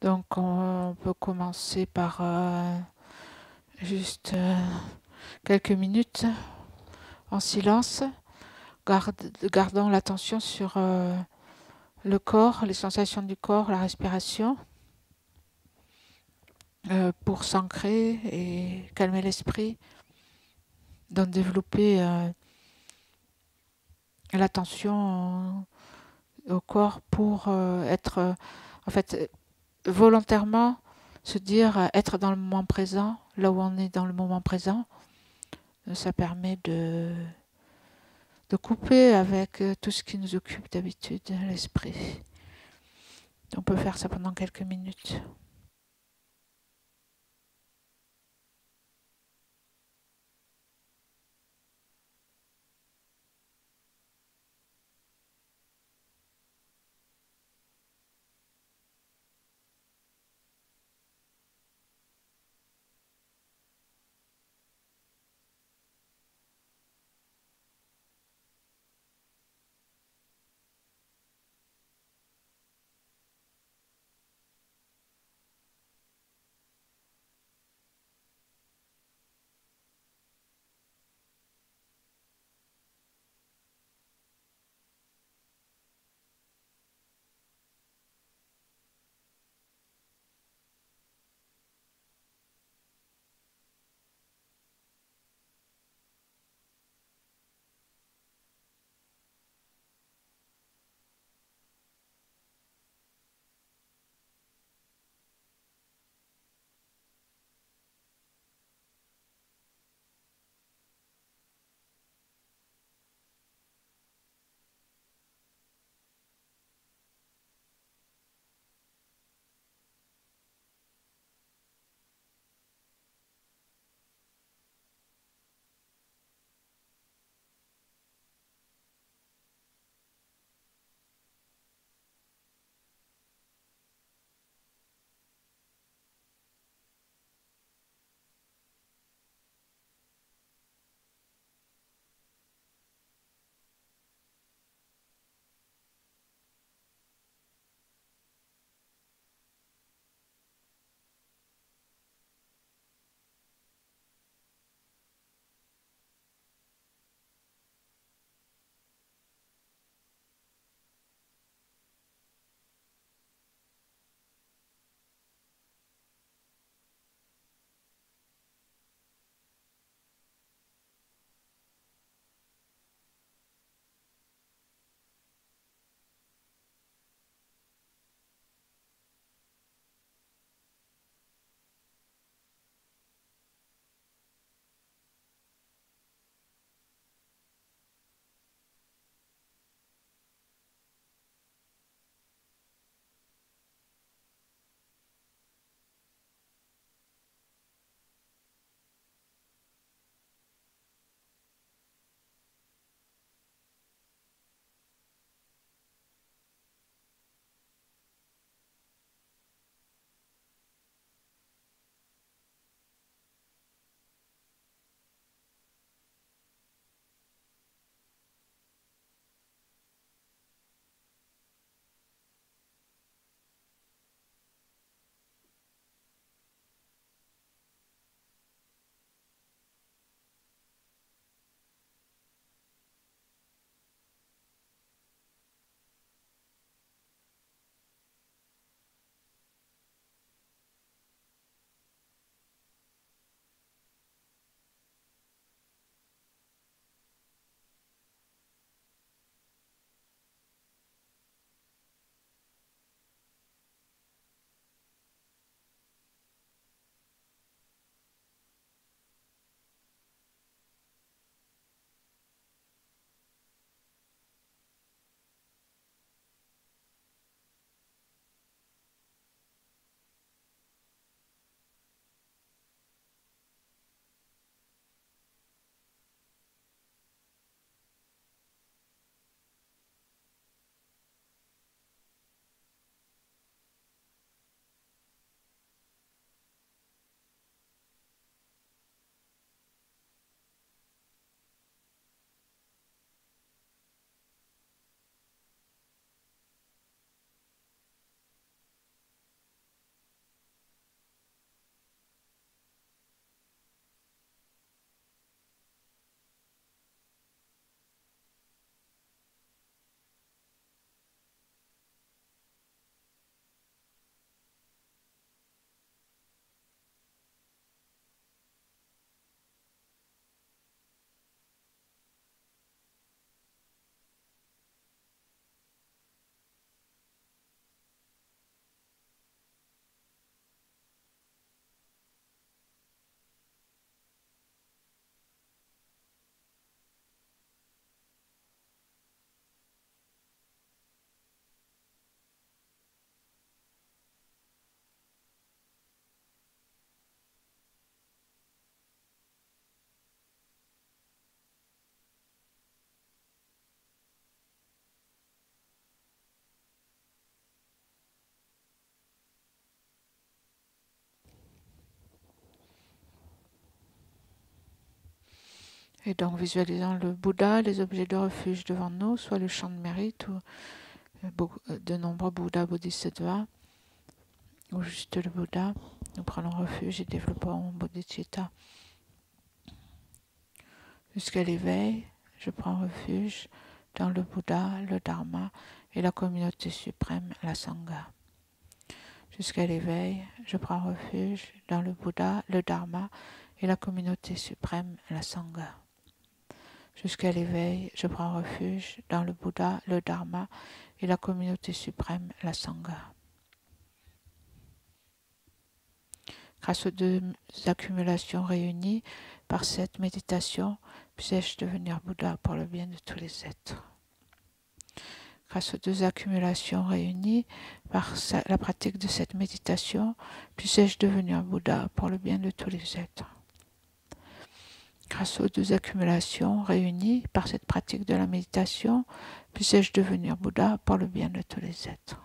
Donc on peut commencer par juste quelques minutes en silence, gardant l'attention sur le corps, les sensations du corps, la respiration, pour s'ancrer et calmer l'esprit, donc développer l'attention au corps pour être, en fait, volontairement se dire être dans le moment présent, là où on est dans le moment présent. Ça permet de couper avec tout ce qui nous occupe d'habitude, l'esprit. On peut faire ça pendant quelques minutes. Et donc visualisons le Bouddha, les objets de refuge devant nous, soit le champ de mérite ou de nombreux Bouddhas, Bodhisattvas, ou juste le Bouddha. Nous prenons refuge et développons Bodhicitta. Jusqu'à l'éveil, je prends refuge dans le Bouddha, le Dharma et la communauté suprême, la Sangha. Jusqu'à l'éveil, je prends refuge dans le Bouddha, le Dharma et la communauté suprême, la Sangha. Jusqu'à l'éveil, je prends refuge dans le Bouddha, le Dharma et la communauté suprême, la Sangha. Grâce aux deux accumulations réunies par cette méditation, puisse-je devenir Bouddha pour le bien de tous les êtres. Grâce aux deux accumulations réunies par la pratique de cette méditation, puisse-je devenir Bouddha pour le bien de tous les êtres. Grâce aux deux accumulations réunies par cette pratique de la méditation, puisse-je devenir Bouddha pour le bien de tous les êtres.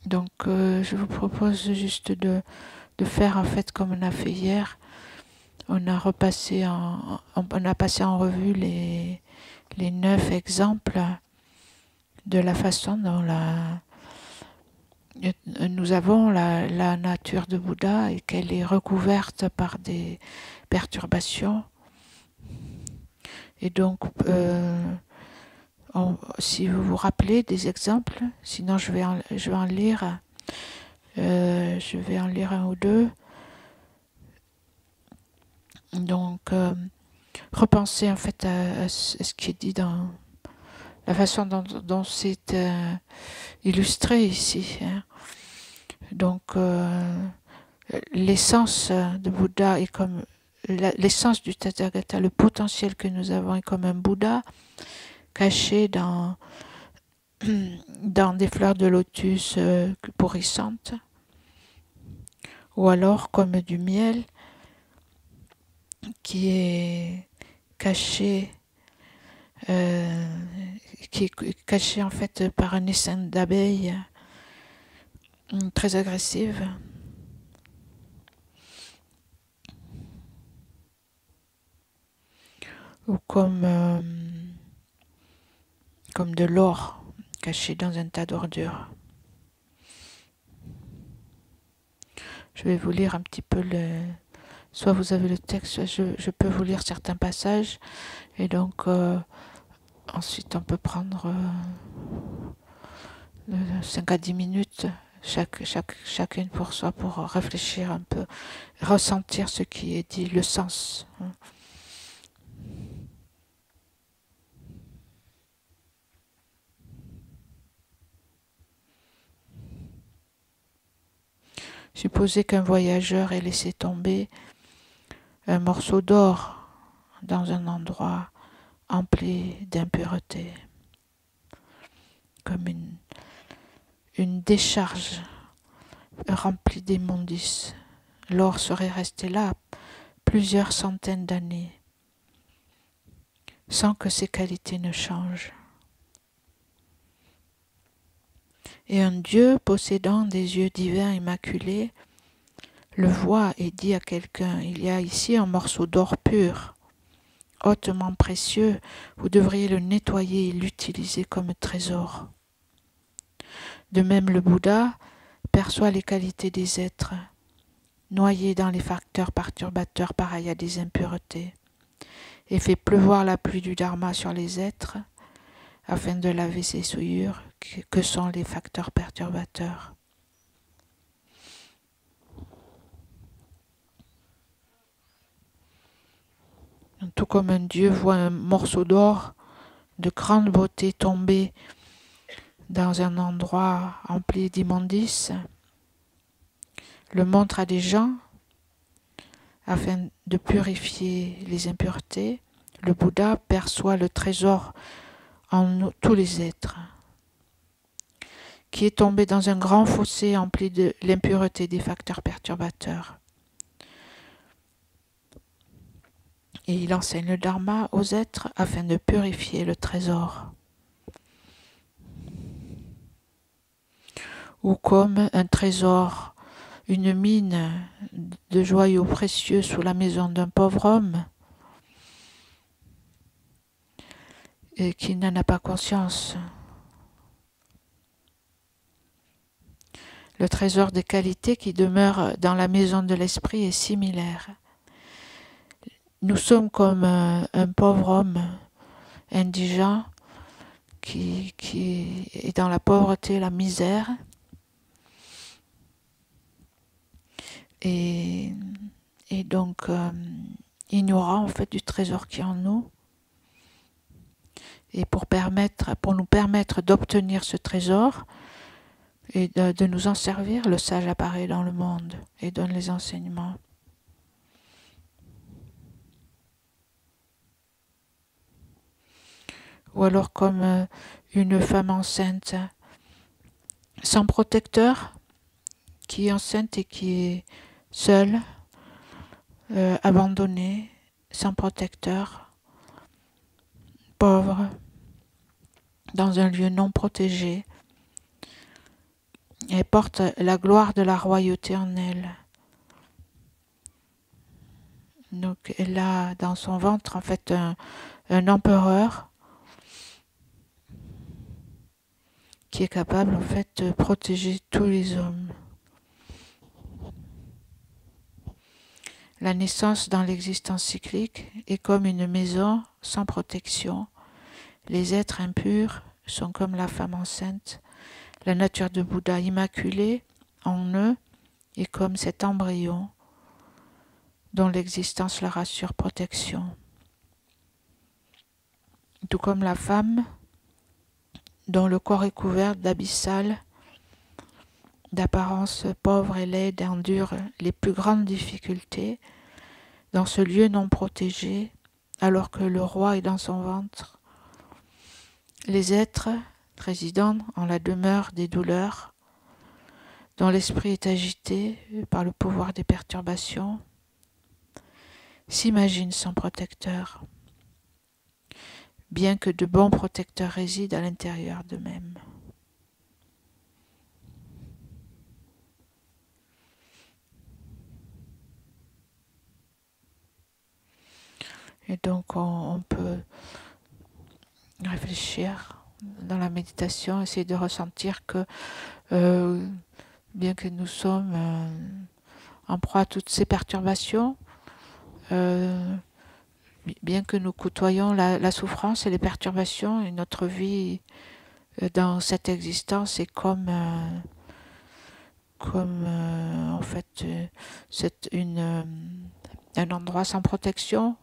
Donc je vous propose juste de faire en fait comme on a fait hier. On a passé en revue les 9 exemples de la façon dont nous avons la nature de Bouddha et qu'elle est recouverte par des perturbations. Et donc, si vous vous rappelez des exemples, sinon je vais en lire un ou deux. Donc, repensez en fait à ce qui est dit dans la façon dont c'est illustré ici. Hein. Donc, l'essence de Bouddha est comme l'essence du Tathagata, le potentiel que nous avons est comme un Bouddha caché dans des fleurs de lotus pourrissantes, ou alors comme du miel qui est caché en fait par un essaim d'abeilles très agressive. Ou comme de l'or caché dans un tas d'ordures. Je vais vous lire un petit peu soit vous avez le texte, soit je peux vous lire certains passages. Et donc, ensuite, on peut prendre 5 à 10 minutes chacune pour soi, pour réfléchir un peu, ressentir ce qui est dit, le sens. Supposez qu'un voyageur ait laissé tomber un morceau d'or dans un endroit empli d'impuretés, comme une décharge remplie d'immondices. L'or serait resté là plusieurs centaines d'années, sans que ses qualités ne changent. Et un Dieu possédant des yeux divins immaculés le voit et dit à quelqu'un: il y a ici un morceau d'or pur, hautement précieux, vous devriez le nettoyer et l'utiliser comme trésor. De même, le Bouddha perçoit les qualités des êtres, noyés dans les facteurs perturbateurs pareils à des impuretés, et fait pleuvoir la pluie du Dharma sur les êtres, afin de laver ces souillures que sont les facteurs perturbateurs. Tout comme un Dieu voit un morceau d'or de grande beauté tomber dans un endroit empli d'immondices, le montre à des gens afin de purifier les impuretés, le Bouddha perçoit le trésor en nous, tous les êtres, qui est tombé dans un grand fossé empli de l'impureté des facteurs perturbateurs. Et il enseigne le dharma aux êtres afin de purifier le trésor. Ou comme un trésor, une mine de joyaux précieux sous la maison d'un pauvre homme et qui n'en a pas conscience. Le trésor des qualités qui demeure dans la maison de l'esprit est similaire. Nous sommes comme un pauvre homme indigent qui est dans la pauvreté, la misère, et donc ignorant en fait du trésor qui est en nous. Et pour nous permettre d'obtenir ce trésor et de nous en servir, le sage apparaît dans le monde et donne les enseignements. Ou alors comme une femme enceinte sans protecteur, qui est enceinte et qui est seule, abandonnée, sans protecteur, pauvre, dans un lieu non protégé. Elle porte la gloire de la royauté en elle. Donc elle a dans son ventre en fait un empereur qui est capable en fait de protéger tous les hommes. La naissance dans l'existence cyclique est comme une maison sans protection. Les êtres impurs sont comme la femme enceinte. La nature de Bouddha immaculée en eux est comme cet embryon dont l'existence leur assure protection. Tout comme la femme dont le corps est couvert d'abyssales, d'apparence pauvre et laide, endure les plus grandes difficultés dans ce lieu non protégé, alors que le roi est dans son ventre. Les êtres résidant en la demeure des douleurs, dont l'esprit est agité par le pouvoir des perturbations, s'imaginent sans protecteur, bien que de bons protecteurs résident à l'intérieur d'eux-mêmes. Et donc on peut réfléchir dans la méditation, essayer de ressentir que bien que nous sommes en proie à toutes ces perturbations, bien que nous côtoyons la souffrance et les perturbations, et notre vie dans cette existence est comme en fait c'est un endroit sans protection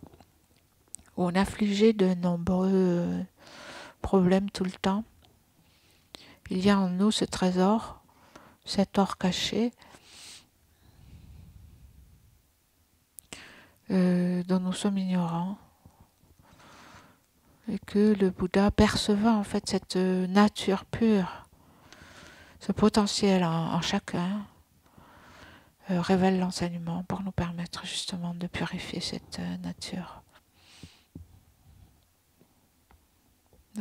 où on est affligé de nombreux problèmes tout le temps. Il y a en nous ce trésor, cet or caché dont nous sommes ignorants, et que le Bouddha, percevant en fait cette nature pure, ce potentiel en chacun, révèle l'enseignement pour nous permettre justement de purifier cette nature.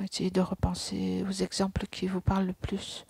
Essayez de repenser aux exemples qui vous parlent le plus.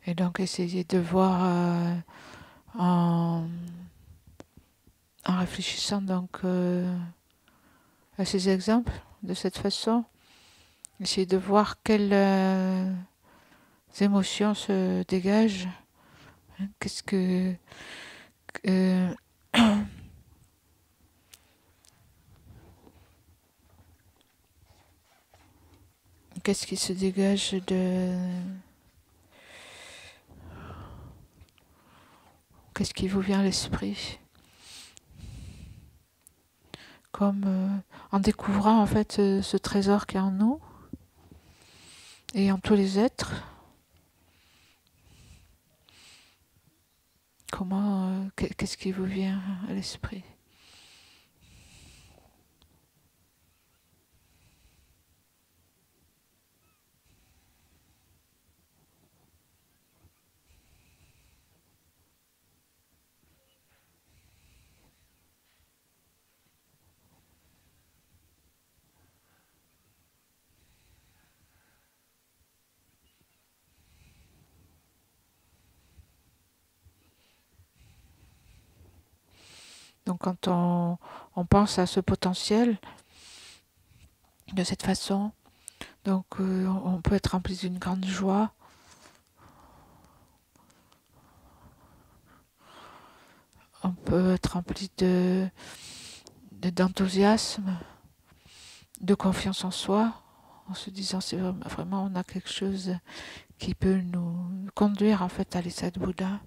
Et donc essayer de voir en, en réfléchissant donc à ces exemples de cette façon, essayer de voir quelles émotions se dégagent, hein, euh, qu'est-ce qui se dégage de qu'est-ce qui vous vient à l'esprit, comme en découvrant en fait ce trésor qui est en nous et en tous les êtres. Comment, qu'est-ce qui vous vient à l'esprit? Donc quand on pense à ce potentiel de cette façon, donc on peut être rempli d'une grande joie, on peut être rempli d'enthousiasme, de confiance en soi, en se disant c'est vraiment on a quelque chose qui peut nous conduire en fait à l'état de Bouddha.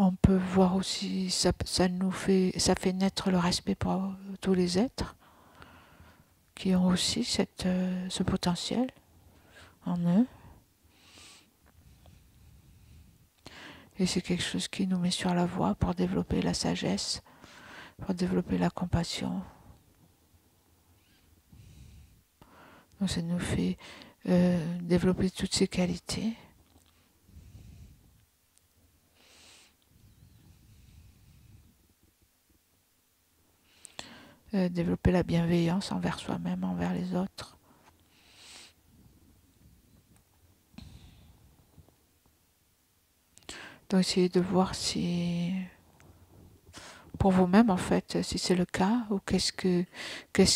On peut voir aussi ça fait naître le respect pour tous les êtres qui ont aussi ce potentiel en eux. Et c'est quelque chose qui nous met sur la voie pour développer la sagesse, pour développer la compassion. Donc ça nous fait développer toutes ces qualités. Développer la bienveillance envers soi-même, envers les autres. Donc essayez de voir si, pour vous-même en fait, si c'est le cas, ou qu'est-ce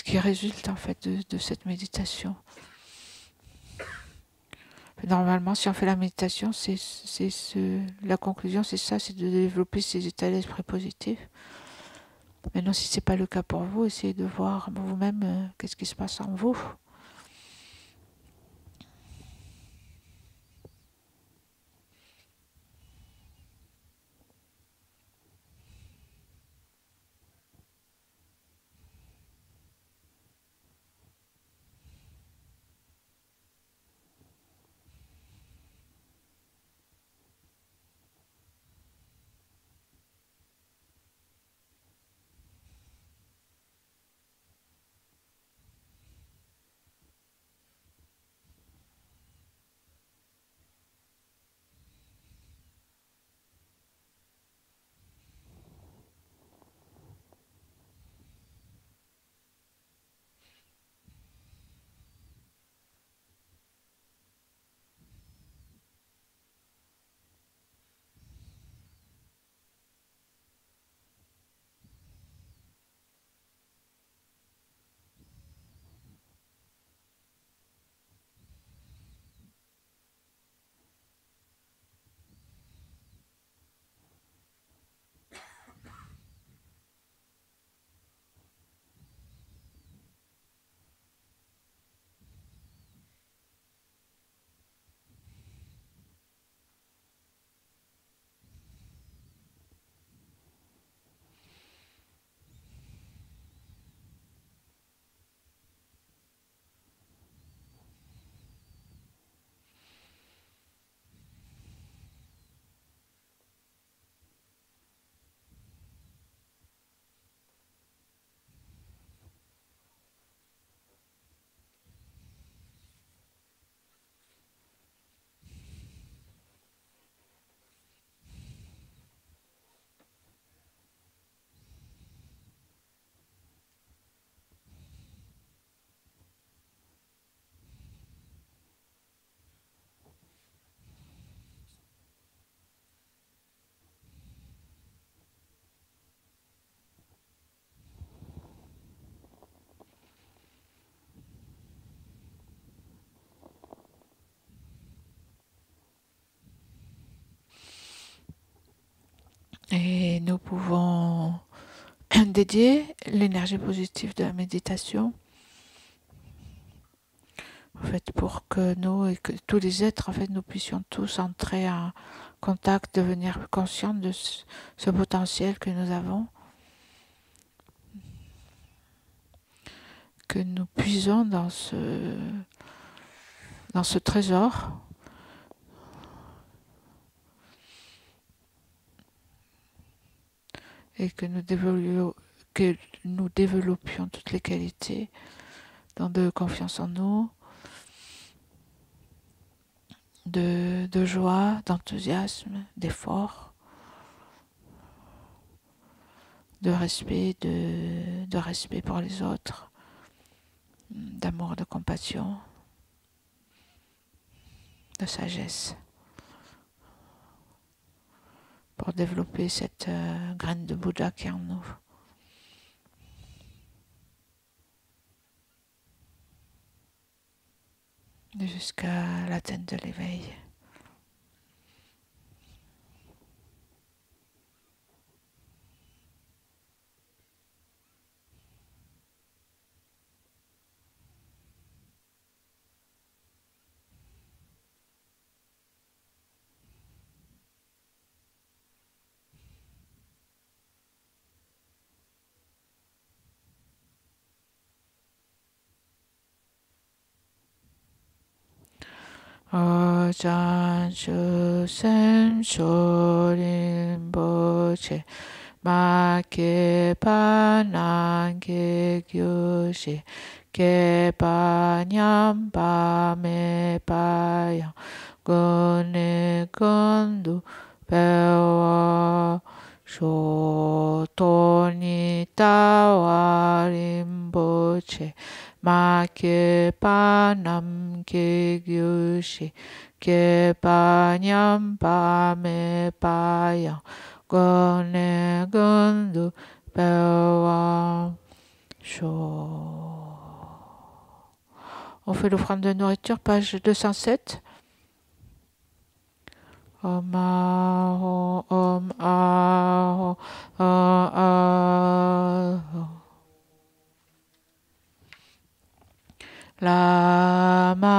qui résulte en fait de cette méditation. Normalement, si on fait la méditation, la conclusion, c'est ça, c'est de développer ces états d'esprit positifs. Maintenant, si c'est pas le cas pour vous, essayez de voir vous-même qu'est-ce qui se passe en vous. Et nous pouvons dédier l'énergie positive de la méditation, en fait, pour que nous et que tous les êtres, en fait, nous puissions tous entrer en contact, devenir conscients de ce potentiel que nous avons, que nous puisons dans ce trésor, et que nous développions toutes les qualités de confiance en nous, de joie, d'enthousiasme, d'effort, de respect, de respect pour les autres, d'amour, de compassion, de sagesse, pour développer cette graine de Bouddha qui est en nous. Jusqu'à l'atteinte de l'éveil. Ojan Shusen Shorin Boche Make Panange Gyushi Kepa Nyamba Me Paya Gone Gondu Pewa Shotoni Tawarin Boche Make panam ke gyushi ke panyam pa me payang gone gundu pewa sho. On fait l'offrande de nourriture, page 207. Om aho, om aho, om aho. Lama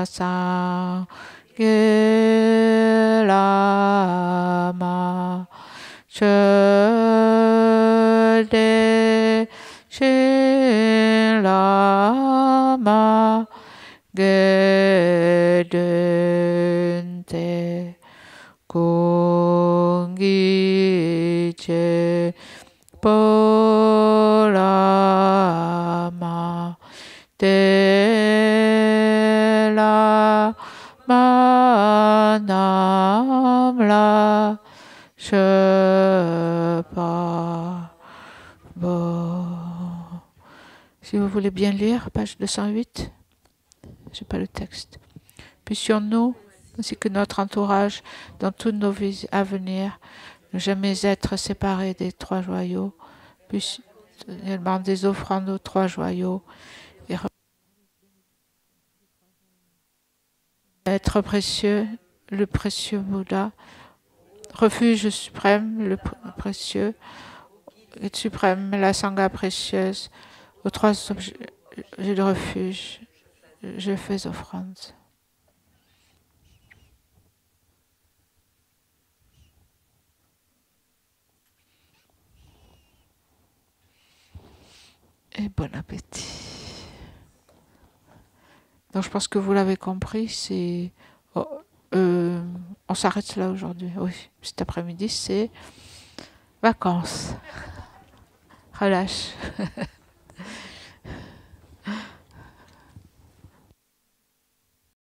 Sangye Lama Chöde Shin Lama Gedente Kungi Che Polama de la manam la shepa. Bon. Si vous voulez bien lire, page 208, je n'ai pas le texte. Puissions-nous, ainsi que notre entourage, dans toutes nos vies à venir, ne jamais être séparés des trois joyaux, puissions également des offrandes aux trois joyaux, et être précieux, le précieux Bouddha, refuge suprême, le précieux, et suprême, la Sangha précieuse, aux trois objets de refuge, je fais offrande. Et bon appétit. Donc je pense que vous l'avez compris, c'est... on s'arrête là aujourd'hui. Oui, cet après-midi, c'est vacances. Relâche.